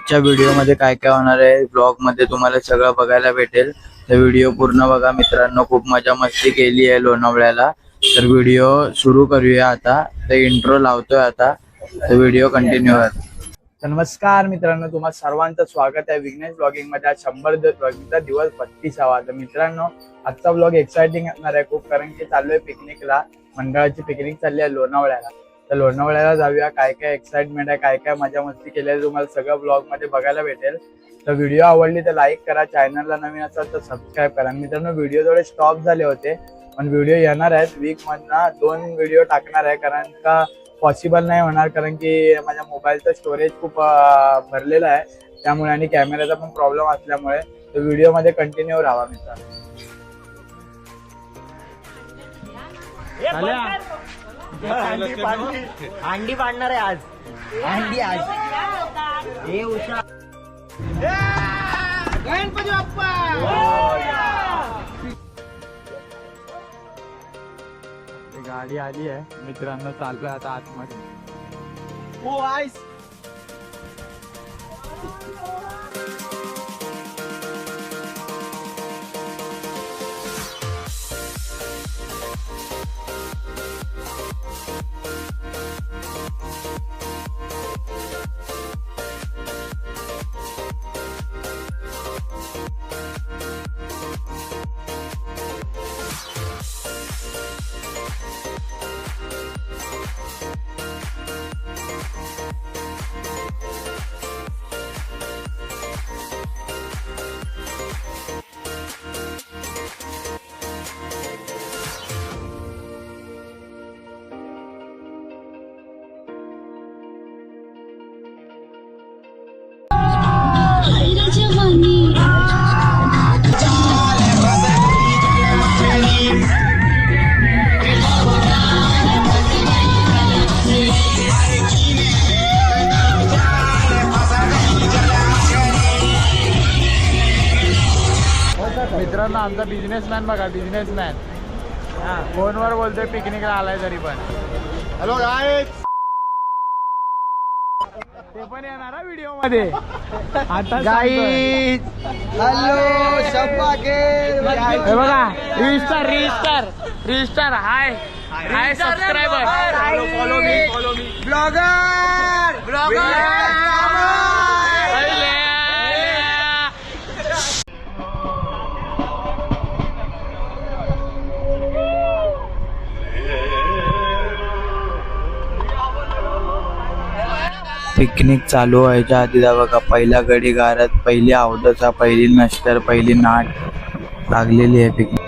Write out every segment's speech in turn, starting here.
आजच्या व्हिडिओमध्ये काय काय होणार आहे ब्लॉग मध्ये तुम्हाला सगळं बघायला भेटेल। तर व्हिडिओ पूर्ण बघा मित्रांनो, खूप मजा मस्ती केली आहे लोणावळ्याला। तर व्हिडिओ सुरू करूया आता। तर इंट्रो लावतोय आता, तर व्हिडिओ कंटिन्यू कर। नमस्कार मित्रांनो, तुम्हा सर्वांचं स्वागत आहे विघ्नेश ब्लॉगिंग मध्ये। आज 100 दिवस 32वा। तर मित्रांनो आजचा ब्लॉग एक्साइटिंग असणार आहे खूप, कारण की चाललोय पिकनिकला। मंडळाची पिकनिक चालली आहे लोणावळ्याला। तर लोणावळ्याला जाऊया, काय काय एक्साइटमेंट आहे, काय काय मजा मस्ती केली आहे तुम्हाला सगळं ब्लॉग मध्ये बघायला भेटेल। तर व्हिडिओ आवडली तर लाईक करा, चॅनलला नवीन असाल तर सबस्क्राईब करा। मित्रांनो व्हिडिओ थोडे स्टॉप झाले होते, पण व्हिडिओ येणार आहेत। वीक मधनं 2 व्हिडिओ टाकणार आहे, कारण का पॉसिबल नाही होणार, कारण की माझ्या मोबाईलचं स्टोरेज खूप भरलेलं आहे त्यामुळे, आणि कॅमेराचा पण प्रॉब्लेम असल्यामुळे। तर व्हिडिओ मध्ये कंटिन्यू राहा मित्रांनो। अंडी पाडणार आहे आज, अंडी आज। हे उषा गणपती बाप्पा। गाडी आली आहे मित्रांनो, चाललोय आता आतमध्ये। हो आईस मित्रांनो आमचा बिझनेसमॅन बघा, बिझनेसमॅन फोनवर बोलतोय पिकनिकला आलाय तरी पण। हॅलो गाईस, ते पण येणार व्हिडिओ मध्ये आता गाईस हॅलो शब्बाके। हे बघा, register hi hi subscriber, follow me blogger picnic चालू व्हायच्या आधी बघा, पहिला गडी गारत, पहिली अवदसा, पहिली नष्टर, पहिली नाट लागलेली आहे पिकनिक।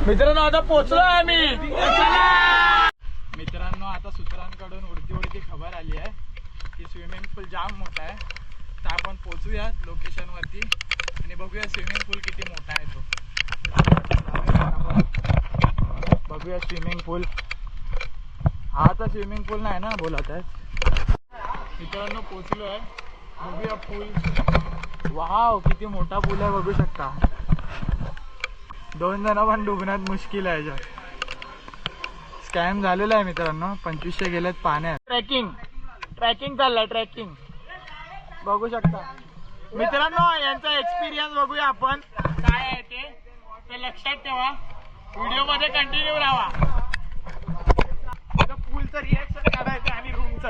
मित्रांनो आता पोहोचलो आम्ही। मित्रांनो आता सूत्रांकडून उडती खबर आली आहे की स्विमिंग पूल जाम मोठा आहे। तर आपण पोहोचूया लोकेशन वरती आणि बघूया स्विमिंग पूल किती मोठा आहे तो। बघूया स्विमिंग पूल। हा तर स्विमिंग पूल नाही ना बोलत आहे। मित्रांनो पोहोचलो आहे, बघूया पूल। वाव किती मोठा पूल आहे, बघू शकता। 2 जण पण डुबण्यात मुश्किल आहे याच्यात। स्कॅम झालेला आहे मित्रांनो, 2500 गेलेत पाण्यात। ट्रॅकिंग चाललाय, ट्रॅकिंग बघू शकता मित्रांनो। यांचा एक्सपिरियन्स बघूया आपण काय आहे ते, तर लक्षात ठेवा, व्हिडिओ मध्ये कंटिन्यू राहा। पूलचं रिएक्शन काढायचं आणि रूमचं।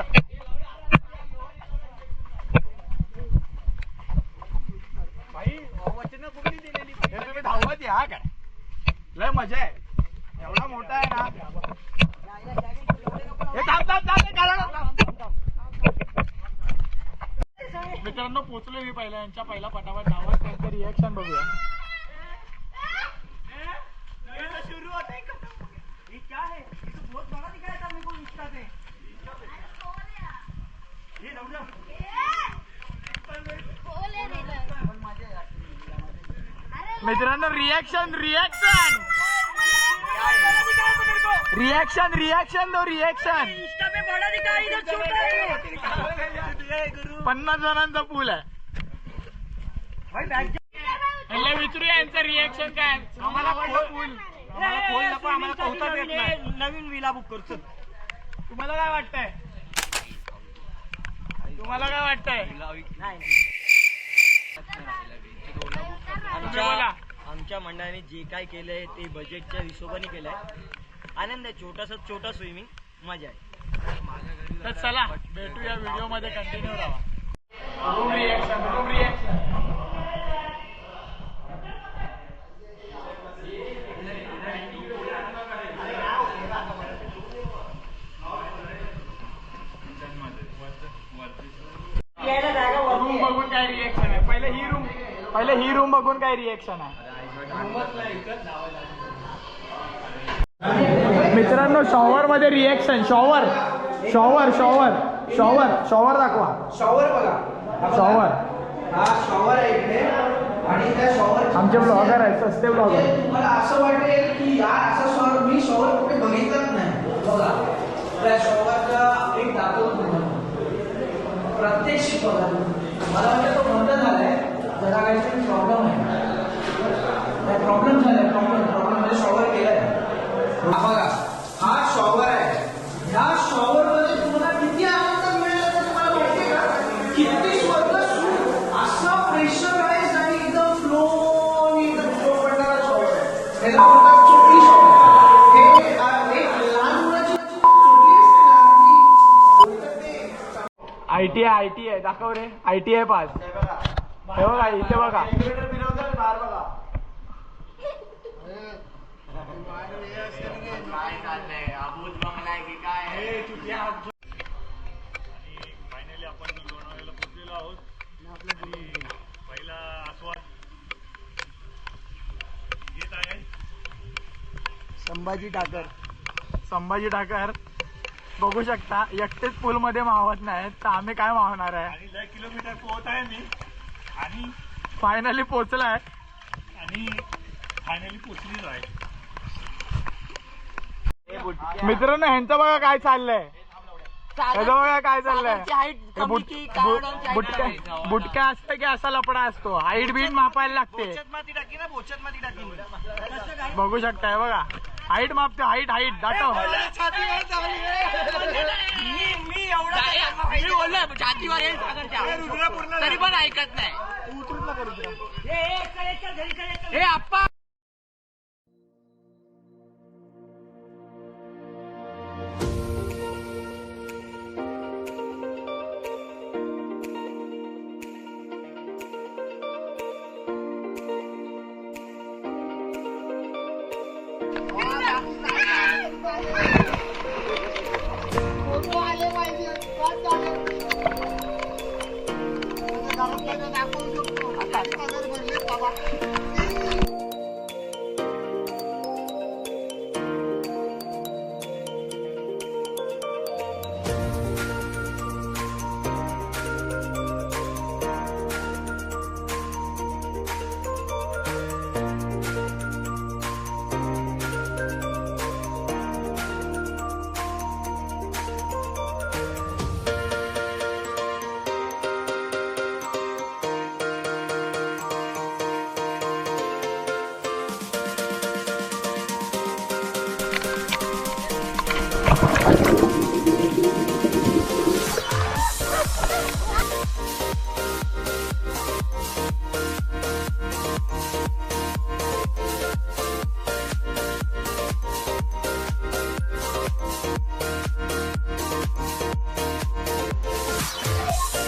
भाई वचन कुठली दिलेली, तुम्ही धावत या काय, लय मजा आहे। एवढा मोठा आहे ना, हे थांब थांब थांब, मित्रांनो पोचलो मी पहिला यांच्या पहिला पटापट नावात त्यांचं रिएक्शन बघूया. मित्रांनो रिएक्शन रिएक्शन रिएक्शन रिएक्शन दो रिएक्शन 50 जणांचा पूल आहे. यांना विचारूया यांचं रिएक्शन काय. आम्हाला पूल नको, आम्हाला पोहताच येत नाही. नवीन विला बुक करतो. तुम्हाला काय वाटतंय? तुम्हाला काय वाटतंय? आमच्या मंडळाने जे काय केलंय ते बजेटच्या हिशोबाने केलंय. आनंद आहे. छोटा स्विमिंग मजा आहे. तर चला भेटूया व्हिडिओ मध्ये कंटिन्यू राहा. रूम रिएक्शन रूम बघून काय रिएक्शन आहे. पहिले ही रूम बघून काय रिएक्शन आहे. मित्रांनो शॉवर मध्ये रिएक्शन. शॉवर दाखवा. शॉवर बघा. शॉवर हा शॉवर आहे इकडे आणि त्या शॉवर आमचे ब्लॉगर आहेत, सस्ते ब्लॉगर. तुम्हाला असं वाटेल की यार असं शॉवर मी शॉवर कुठे बघितलंच नाही. बघा त्या शॉवरचा एक दाखवतो प्रत्यक्षित बघा. मला वाटतं तो बंद झालाय. जरा काहीतरी प्रॉब्लेम आहे. प्रॉब्लेम झालाय. प्रॉब्लेम म्हणजे शॉवर केलाय. हा बघा हा शॉवर आहे. ह्या शॉवर मध्ये तुम्हाला किती आनंद मिळेल ते तुम्हाला माहिती आहे का? किती स्वतः असा प्रेशराइज आणि एकदम फ्लो पडणारा शॉवर आहे. त्याला बोलतात चोपडी शॉवर. हे एक लहान मुलाची चोपडी असते ना. ITI दाखव रे. ITI pass. हे बघा इथे बघा. फायनली आपण लोणावळ्याला पोहोचलेलो आहोत. पहिला आस्वाद घेत आहे संभाजी ठाकर बघू शकता. एकटेच पूल मध्ये मावत नाहीत तर आम्ही काय मावणार आहे. आणि 10 किलोमीटर पोहत आहे मी आणि फायनली पोचलाय. फायनली पोचलेलो आहे. मित्रांनो ह्यांचं बघा काय चाललंय. ह्याचं बघा काय चाललंय. बुटक्या असतं की असा लपडा असतो. हाईट बीट मापायला लागते. बघू शकताय बघा. हाईट मापते. हाईट दाटव. तरी पण ऐकत नाही. हे आप्पा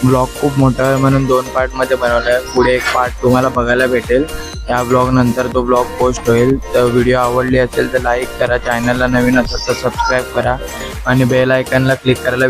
ब्लॉग खूप मोठा आहे म्हणून 2 पार्टमध्ये बनवला आहे. पुढे एक पार्ट तुम्हाला बघायला भेटेल. या ब्लॉग नंतर तो ब्लॉग पोस्ट होईल. तर व्हिडिओ आवडली असेल तर लाईक करा. चॅनलला नवीन असेल तर सबस्क्राईब करा आणि बेल आयकॉनला क्लिक करायला